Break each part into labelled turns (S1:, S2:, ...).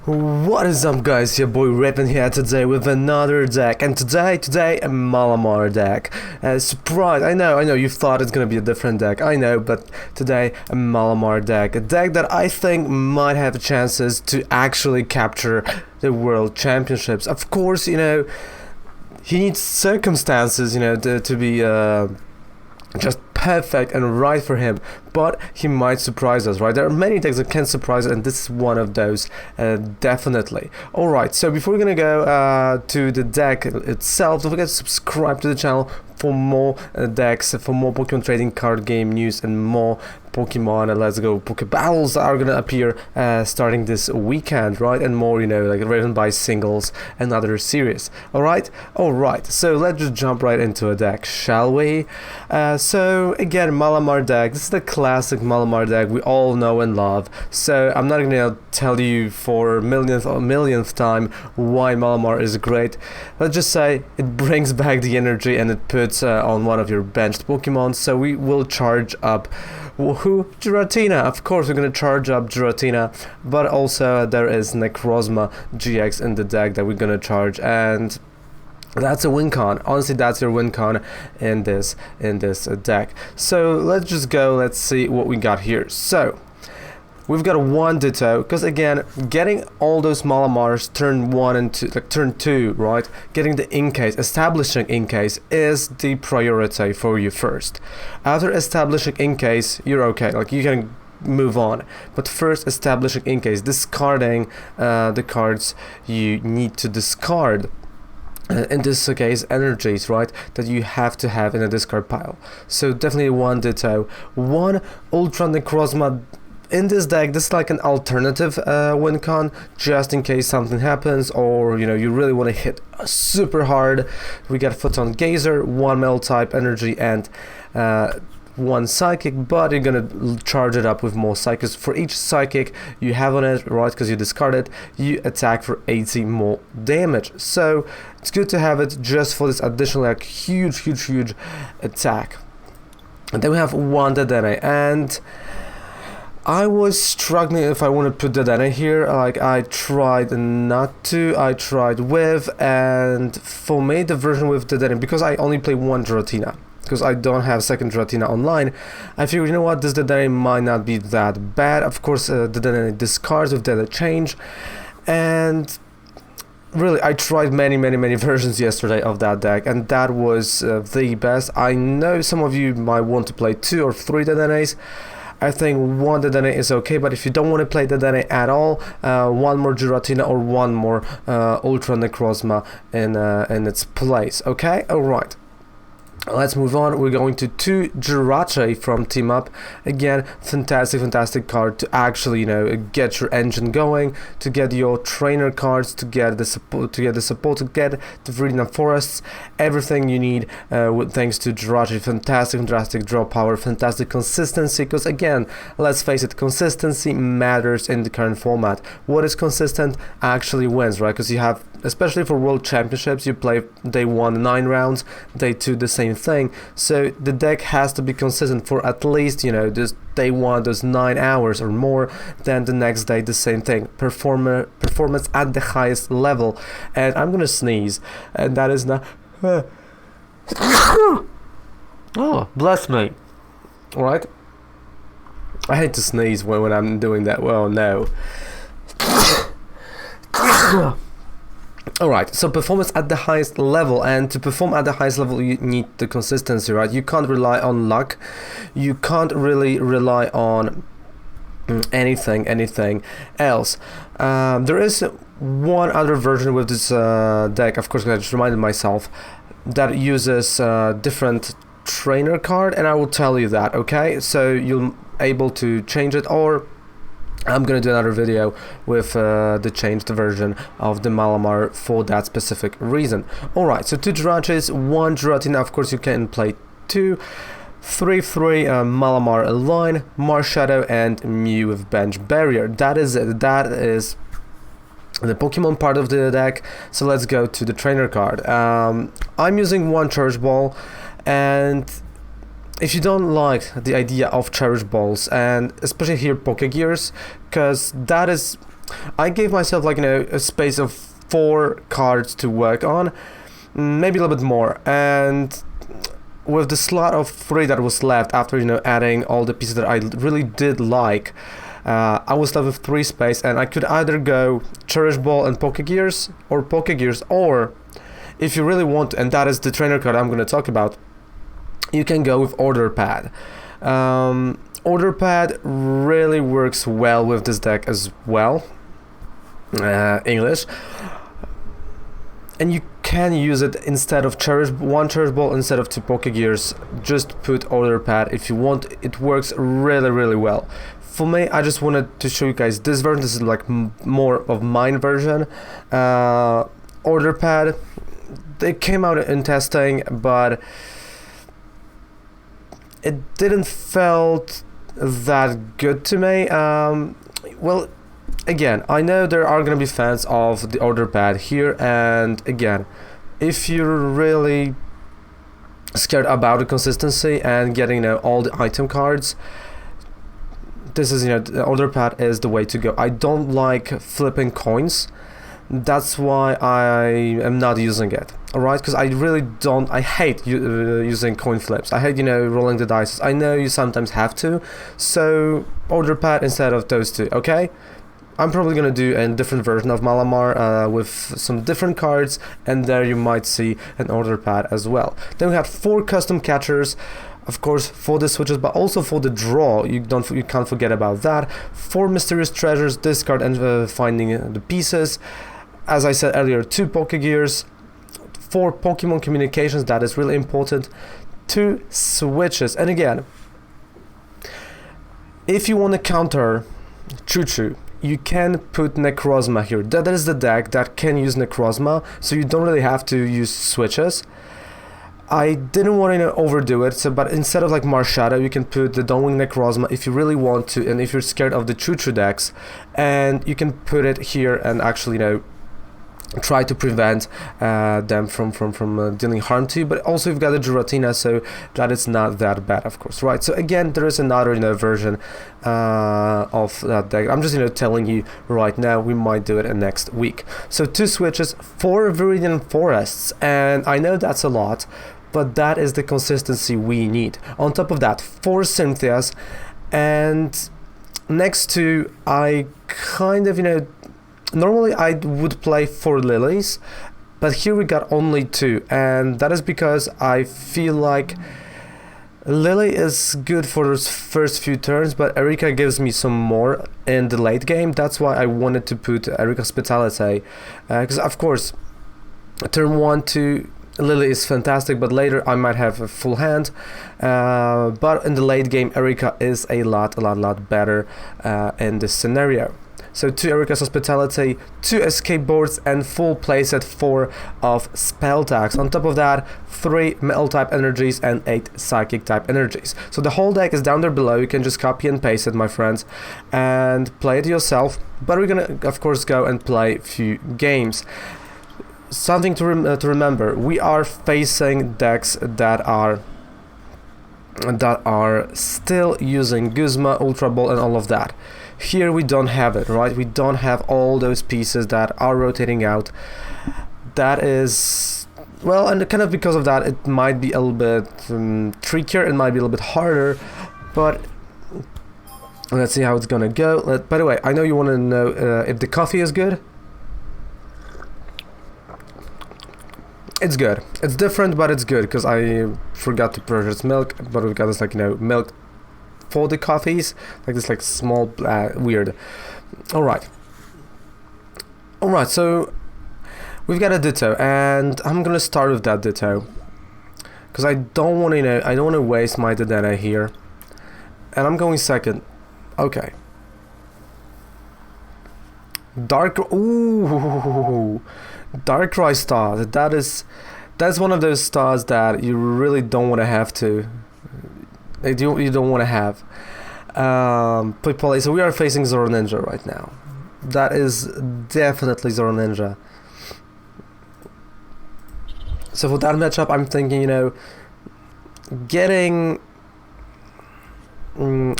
S1: What is up, guys? Your boy Rippin here today with another deck, and today a Malamar deck. Surprise! I know you thought it's gonna be a different deck, I know, but today a Malamar deck, a deck that I think might have chances to actually capture the World Championships. Of course, you know, he needs circumstances, you know, to be just perfect and right for him, but he might surprise us, right? There are many decks that can surprise us, and this is one of those, definitely. Alright, so before we're gonna go to the deck itself, don't forget to subscribe to the channel for more decks, for more Pokemon trading card game news, and more Pokemon Let's Go Poke Battles are gonna appear starting this weekend, right? And more, you know, like written by singles and other series. Alright, so let's just jump right into a deck, shall we? So again, Malamar deck. This is the classic Malamar deck we all know and love. So I'm not gonna tell you for millionth time why Malamar is great. Let's just say it brings back the energy and it puts on one of your benched Pokemon. So we will charge up Giratina. Of course, we're gonna charge up Giratina, but also there is Necrozma-GX in the deck that we're gonna charge, and that's a win con. Honestly, that's your win con in this deck. So let's just go. Let's see what we got here. So we've got one Ditto, because again, getting all those Malamars turn 1 and 2, like turn 2, right? Getting the Inkay, establishing Inkay is the priority for you first. After establishing Inkay, you're okay. Like you can move on, but first establishing Inkay, discarding the cards you need to discard. In this case, energies, right, that you have to have in a discard pile. So definitely one Ditto, one Ultra Necrozma. In this deck, this is like an alternative win con, just in case something happens, or you know, you really want to hit super hard. We got Photon Gazer, one Metal type energy, and one Psychic, but you're gonna charge it up with more Psychics. For each Psychic you have on it, right, because you discard it, you attack for 80 more damage. So it's good to have it just for this additional, like, huge attack. And then we have one Dedenne, and I was struggling if I want to put Dedenne here. Like, I tried not to, I tried with, and for me the version with Dedenne, because I only play one Giratina, because I don't have second Giratina online, I figured, you know what, this Dedenne might not be that bad. Of course, Dedenne discards with Dedenne change, and really, I tried many versions yesterday of that deck, and that was the best. I know some of you might want to play 2 or 3 Dedennes. I think one Dedenne is okay, but if you don't want to play Dedenne at all, one more Giratina or one more Ultra Necrozma in its place. Okay, alright. Let's move on. We're going to 2 Jirachi from Team Up. Again, fantastic card to actually, you know, get your engine going, to get your trainer cards, to get the support, to get the Viridian Forests, everything you need thanks to Jirachi. Fantastic draw power, fantastic consistency, because again, let's face it, consistency matters in the current format. What is consistent actually wins, right? Because you have, especially for World Championships, you play day 1 9 rounds, day 2 the same thing. So the deck has to be consistent for at least, you know, this day 1, those 9 hours or more, then the next day the same thing. Performance at the highest level. And I'm gonna sneeze, and that is not oh, bless me. Alright, I hate to sneeze when I'm doing that. Well, no. Alright, so performance at the highest level, and to perform at the highest level you need the consistency, right? You can't rely on luck, you can't really rely on anything else. There is one other version with this deck, of course, I just reminded myself, that uses different trainer card, and I will tell you that, okay? So you're able to change it, or I'm gonna do another video with the changed version of the Malamar for that specific reason. Alright, so 2 Jirachis, 1 Giratina. Of course you can play 2, 3 Malamar line, Marshadow, and Mew with bench barrier. That is it. That is the Pokemon part of the deck. So let's go to the trainer card. I'm using 1 Cherish Ball, and if you don't like the idea of Cherish Balls, and especially here Pokégears, because that is I gave myself like, you know, a space of 4 cards to work on, maybe a little bit more, and with the slot of 3 that was left after, you know, adding all the pieces that I really did like, I was left with 3 space, and I could either go Cherish Ball and Pokégears, or if you really want, and that is the trainer card I'm going to talk about, you can go with Order Pad. Order Pad really works well with this deck as well, English, and you can use it instead of one Cherish Ball instead of 2 Pokégears. Just put Order Pad if you want. It works really, really well. For me, I just wanted to show you guys this version. This is like more of mine version. Order Pad, they came out in testing, but it didn't felt that good to me. Well, again, I know there are gonna be fans of the Order Pad here, and again, if you're really scared about the consistency and getting, you know, all the item cards, this is, you know, the Order Pad is the way to go. I don't like flipping coins. That's why I am not using it. Alright, because I really don't, I hate using coin flips. I hate, you know, rolling the dice. I know you sometimes have to, so Order Pad instead of those 2, okay? I'm probably gonna do a different version of Malamar with some different cards, and there you might see an Order Pad as well. Then we have 4 custom catchers, of course, for the switches, but also for the draw. You can't forget about that. 4 Mysterious Treasures, discard and finding the pieces. As I said earlier, 2 Pokégears, 4 Pokémon Communications, that is really important. 2 switches, and again, if you want to counter Choo-Choo, you can put Necrozma here. That is the deck that can use Necrozma, so you don't really have to use switches. I didn't want to overdo it, so, but instead of like Marshadow, you can put the Dawnwing Necrozma if you really want to, and if you're scared of the Choo-Choo decks, and you can put it here and actually, you know, try to prevent them from dealing harm to you. But also you've got the Giratina, so that is not that bad, of course, right? So again, there is another, you know, version of that deck. I'm just, you know, telling you right now. We might do it next week. So 2 switches, 4 Viridian Forests, and I know that's a lot, but that is the consistency we need. On top of that, 4 Cynthias, and next to, I kind of, you know, normally I would play 4 Lillies, but here we got only 2, and that is because I feel like Lillie is good for those first few turns, but Erika gives me some more in the late game. That's why I wanted to put Erika's Hospitality, because of course turn 1 to Lillie is fantastic, but later I might have a full hand, but in the late game Erika is a lot better in this scenario. So 2 Erika's Hospitality, 2 escape boards, and full playset 4 of spell tags. On top of that, 3 metal type energies and 8 psychic type energies. So the whole deck is down there below. You can just copy and paste it, my friends, and play it yourself. But we're gonna, of course, go and play a few games. Something to remember: we are facing decks that are still using Guzma, Ultra Ball, and all of that. Here we don't have it, right? We don't have all those pieces that are rotating out. That is, well, and kind of because of that, it might be a little bit trickier, it might be a little bit harder, but let's see how it's gonna go. By the way, I know you want to know if the coffee is good. It's good. It's different, but it's good, because I forgot to purchase milk, but we've got this, like, you know, milk for the coffees, like this, like small weird. Alright, so we've got a Ditto, and I'm gonna start with that Ditto because I don't want to, you know, I don't want to waste my Dedenne here, and I'm going second. Okay, Darkrai star. That's one of those stars that you really don't want to have to. You don't want to have. So we are facing Zoro Ninja right now. That is definitely Zoro Ninja. So for that matchup, I'm thinking, you know, getting Dawnwing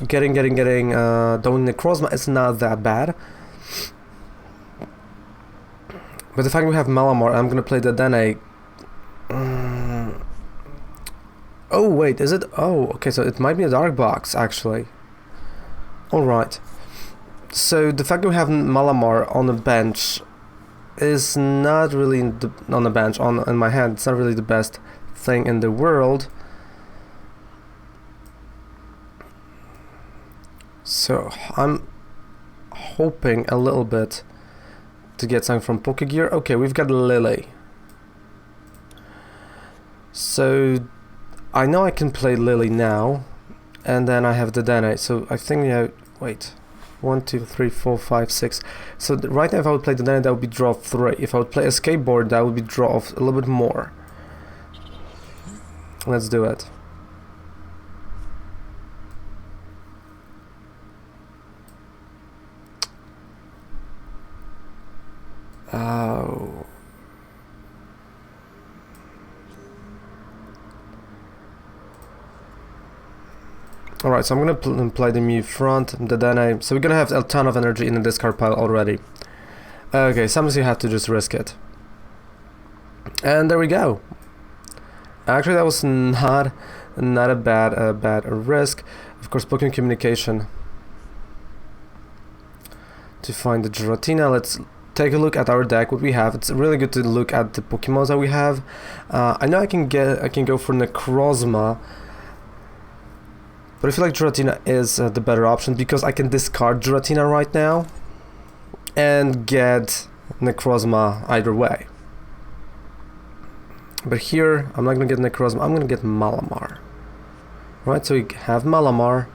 S1: Necrozma is not that bad. But the fact we have Malamar, I'm gonna play the Dedenne. Oh wait, is it? Oh, okay, so it might be a dark box actually. Alright. So the fact that we have Malamar on the bench is not really on the bench, in my hand, it's not really the best thing in the world. So I'm hoping a little bit to get something from Pokégear. Okay, we've got Lillie. So I know I can play Lillie now, and then I have the Dedenne. So I think, wait, 1, 2, 3, 4, 5, 6. So right now, if I would play the Dedenne, that would be draw 3. If I would play Escape Board, that would be draw of a little bit more. Let's do it. Oh. Alright, so I'm gonna play the Mew front, the Dedenne. So we're gonna have a ton of energy in the discard pile already. Okay, sometimes you have to just risk it. And there we go. Actually, that was not a bad risk. Of course, Pokémon Communication to find the Giratina. Let's take a look at our deck, what we have. It's really good to look at the Pokemons that we have. I know I can go for Necrozma, but I feel like Giratina is the better option because I can discard Giratina right now and get Necrozma either way. But here, I'm not gonna get Necrozma, I'm gonna get Malamar. Right, so we have Malamar.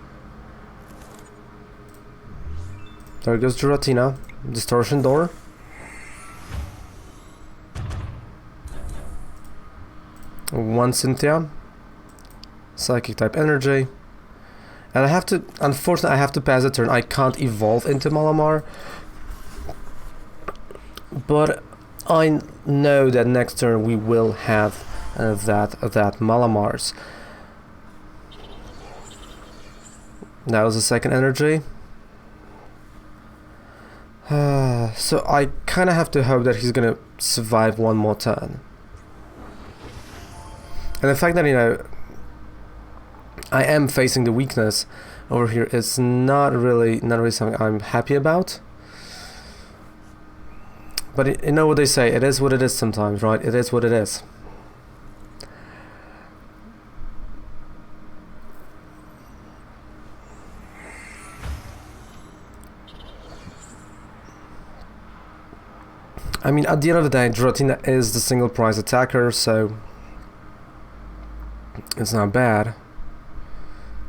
S1: There goes Giratina. Distortion Door. One Cynthia. Psychic type energy. And I have to, unfortunately, I have to pass a turn. I can't evolve into Malamar. But I know that next turn we will have that Malamars. That was the second energy. So I kind of have to hope that he's gonna survive one more turn. And the fact that, I am facing the weakness over here is not really something I'm happy about. But you know what they say, it is what it is sometimes, right? It is what it is. I mean, at the end of the day, Giratina is the single prize attacker, so it's not bad.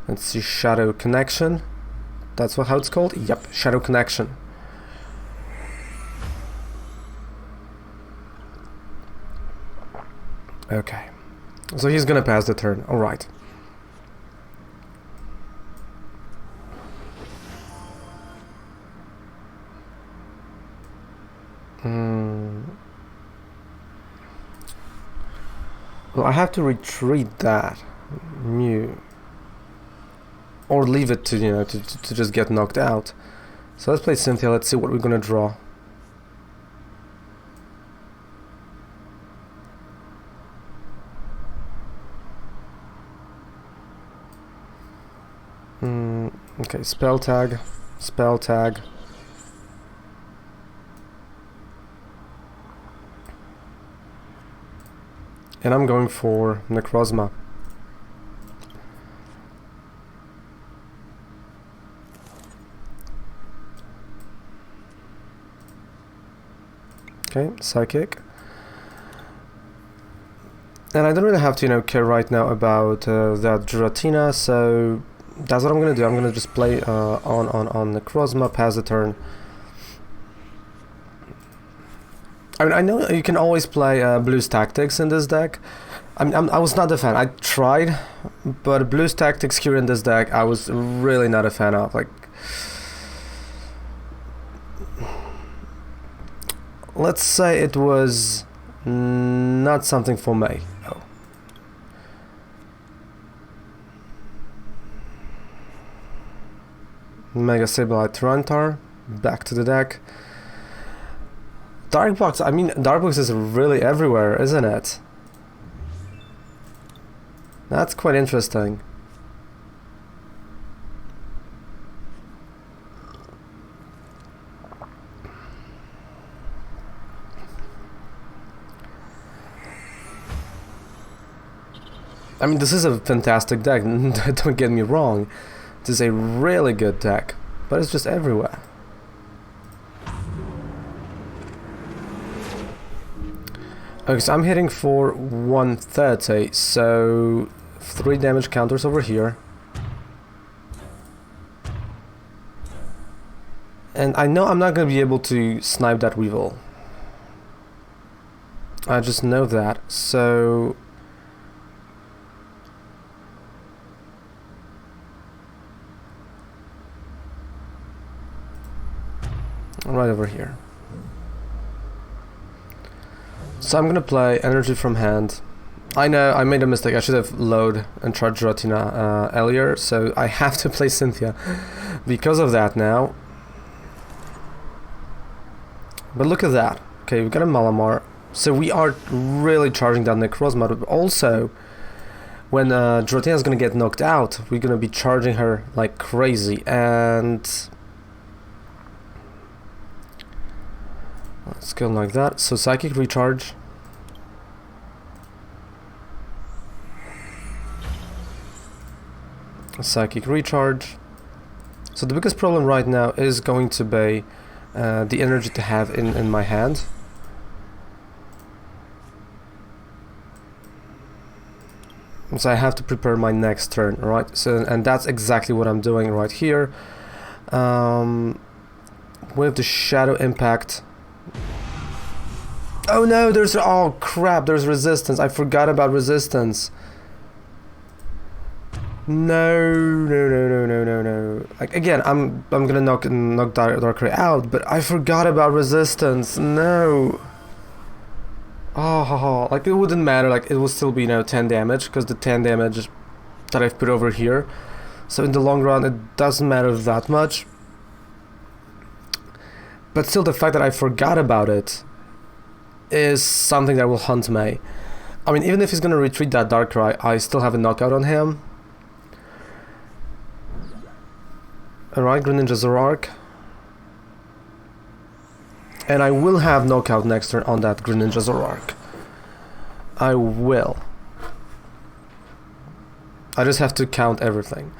S1: Let's see, Shadow Connection. That's how it's called? Yep, Shadow Connection. Okay, so he's gonna pass the turn. All right. Well, I have to retreat that Mew, or leave it to to just get knocked out. So let's play Cynthia. Let's see what we're gonna draw. Okay, spell tag. And I'm going for Necrozma. Okay, Psychic. And I don't really have to, care right now about that Giratina, so that's what I'm gonna do. I'm gonna just play on Necrozma, pass the turn. I mean, I know you can always play Blues Tactics in this deck. I was not a fan. I tried, but Blues Tactics here in this deck, I was really not a fan of. Like, let's say it was not something for me. Oh. Mega Sableye Tyrantar, back to the deck. Dark Box, I mean, Dark Box is really everywhere, isn't it? That's quite interesting. I mean, this is a fantastic deck, don't get me wrong. This is a really good deck, but it's just everywhere. Okay, so I'm hitting for 130, so 3 damage counters over here. And I know I'm not going to be able to snipe that Weevil. I just know that, so... right over here. So I'm gonna play energy from hand. I know I made a mistake. I should have load and charged Giratina earlier, so I have to play Cynthia because of that now. But look at that. Okay, we've got a Malamar. So we are really charging that Necrozma, but also when Giratina is gonna get knocked out, we're gonna be charging her like crazy. And let's go like that. So Psychic Recharge. Psychic Recharge. So the biggest problem right now is going to be the energy to have in my hand. So I have to prepare my next turn, right? So, and that's exactly what I'm doing right here. With the Shadow Impact. Oh no, there's, oh crap, there's resistance. I forgot about resistance. No. Like, again, I'm gonna knock Darkrai out, but I forgot about resistance. No. Oh, like it wouldn't matter. Like it would still be 10 damage because the 10 damage that I've put over here. So in the long run, it doesn't matter that much. But still, the fact that I forgot about it is something that will haunt me. I mean, even if he's gonna retreat that Darkrai, I still have a knockout on him. Alright, Greninja Zoroark. And I will have knockout next turn on that Greninja Zoroark. I will. I just have to count everything.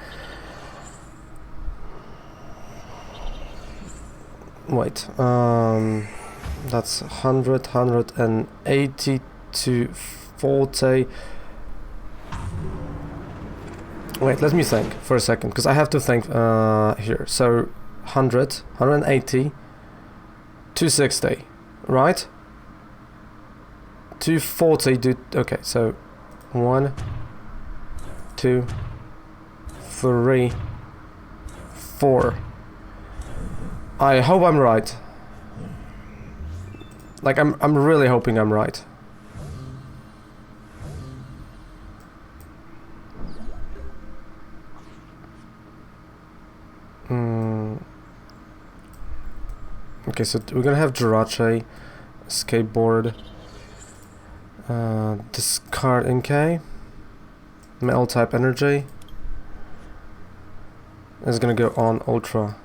S1: Wait, that's 100, 180 to 40. Wait, let me think for a second, because I have to think here. So 100, 180, 260, right? 240, okay, so 1, 2, 3, 4. I hope I'm right. Like, I'm really hoping I'm right. Okay, so we're gonna have Jirachi, Escape Board, discard Inkay, Metal type energy. Is gonna go on Ultra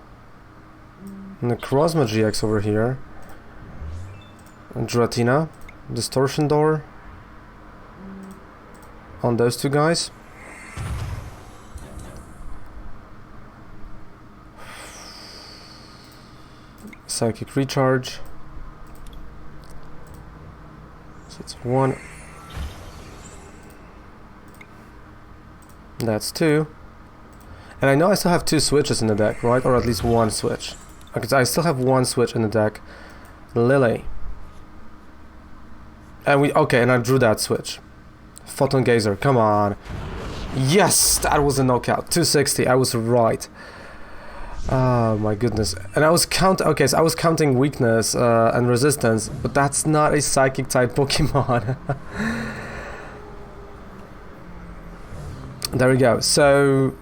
S1: Necrozma-GX over here, and Giratina, Distortion Door on those two guys. Psychic Recharge. So it's 1. That's 2. And I know I still have 2 switches in the deck, right? Or at least 1 switch. Okay, so I still have 1 switch in the deck. Lillie. And and I drew that switch. Photon Gazer, come on. Yes, that was a knockout. 260, I was right. Oh my goodness. And I was I was counting weakness and resistance, but that's not a psychic type Pokemon. There we go. So,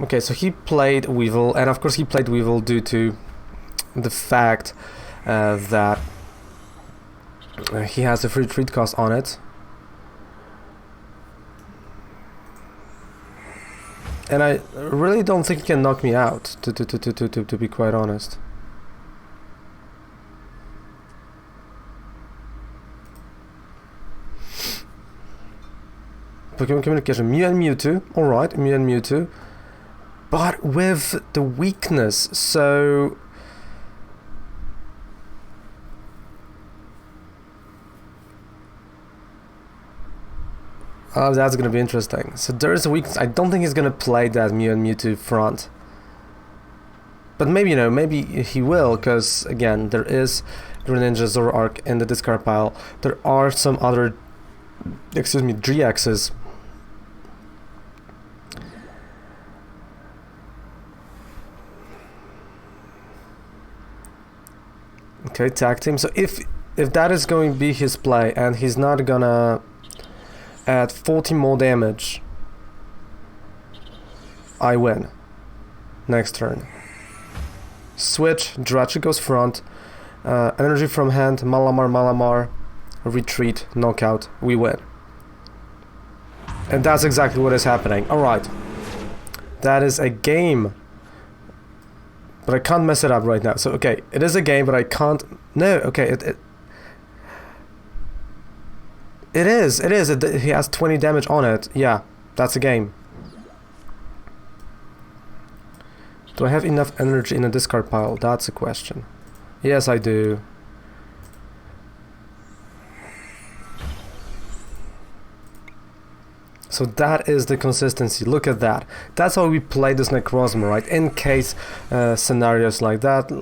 S1: okay, so he played Weevil, and of course he played Weevil due to the fact that He has a free retreat cost on it. And I really don't think he can knock me out, to be quite honest. Pokémon Communication, Mew and Mewtwo, alright, Mew and Mewtwo. But with the weakness, so... Oh, that's gonna be interesting. So there is a weakness. I don't think he's gonna play that Mew and Mewtwo front. But maybe, you know, maybe he will, because, again, there is Greninja Zoroark in the discard pile. There are some other, excuse me, GXs. Okay, tag team. So if that is going to be his play, and he's not gonna add 40 more damage, I win. Next turn. Switch, Jirachi goes front, energy from hand, Malamar, retreat, knockout, we win. And that's exactly what is happening. Alright. That is a game. But I can't mess it up right now. So, okay, it is a game, but I can't... No, okay, it is. He has 20 damage on it. Yeah, that's a game. Do I have enough energy in a discard pile? That's a question. Yes, I do. So that is the consistency. Look at that. That's how we play this Necrozma, right? In case scenarios like that,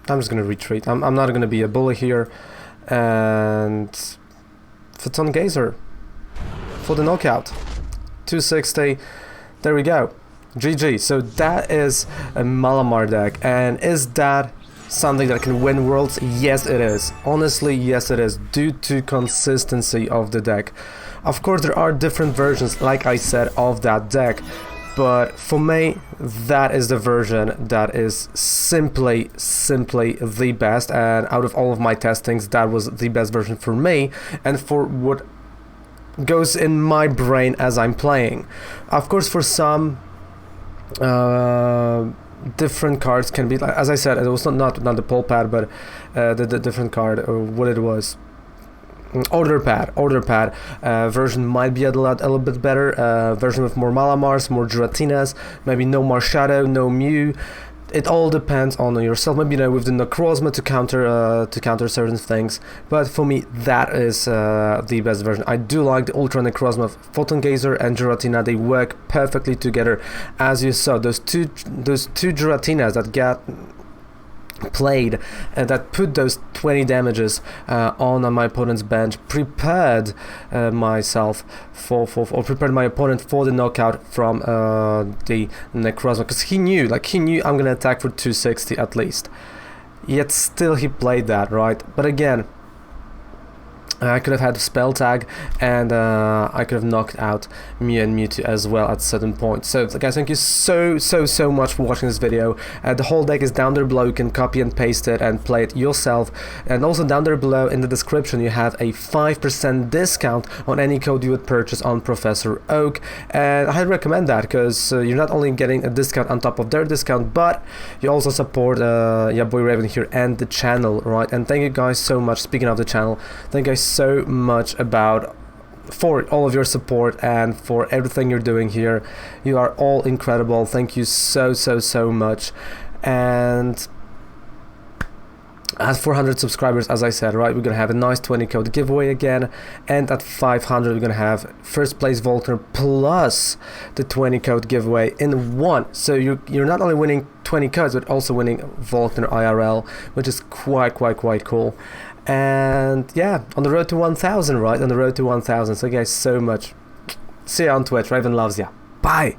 S1: I'm just gonna retreat. I'm not gonna be a bully here. And Photon Gazer for the knockout. 260. There we go. GG. So that is a Malamar deck. And is that something that can win worlds? Yes, it is. Honestly, yes, it is. Due to consistency of the deck. Of course, there are different versions, like I said, of that deck. But for me, that is the version that is simply the best. And out of all of my testings, that was the best version for me. And for what goes in my brain as I'm playing. Of course, for some... different cards can be, as I said, it was not the pull pad, but the different card, or what it was, order pad version might be a little bit better, version with more Malamars, more Giratinas, maybe no Marshadow, no Mew. It all depends on yourself. Maybe, you know, with the Necrozma to counter certain things. But for me, that is the best version. I do like the Ultra Necrozma, Photon Gazer and Giratina. They work perfectly together. As you saw, those two Giratinas that got played and that put those 20 damages on my opponent's bench prepared myself or prepared my opponent for the knockout from the Necrozma, because he knew I'm gonna attack for 260 at least, yet still he played that, right? But again, I could have had a spell tag, and I could have knocked out Mew and Mewtwo as well at certain points. So guys, thank you so much for watching this video. The whole deck is down there below. You can copy and paste it and play it yourself. And also down there below in the description you have a 5% discount on any code you would purchase on Professor Oak. And I recommend that, because you're not only getting a discount on top of their discount, but you also support your boy Raven here and the channel, right? And thank you guys so much. Speaking of the channel, thank you guys so much for all of your support and for everything you're doing here. You are all incredible. Thank you so much. And at 400 subscribers, as I said, right, we're gonna have a nice 20 code giveaway again, and at 500 we're gonna have first place Volkner plus the 20 code giveaway in one. So you're not only winning 20 codes, but also winning Volkner IRL, which is quite cool. And yeah, on the road to 1000, right? On the road to 1000. So guys, so much. See you on Twitch. Raven loves ya. Bye.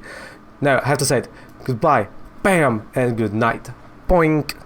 S1: No, I have to say it. Goodbye. Bam. And good night. Boink.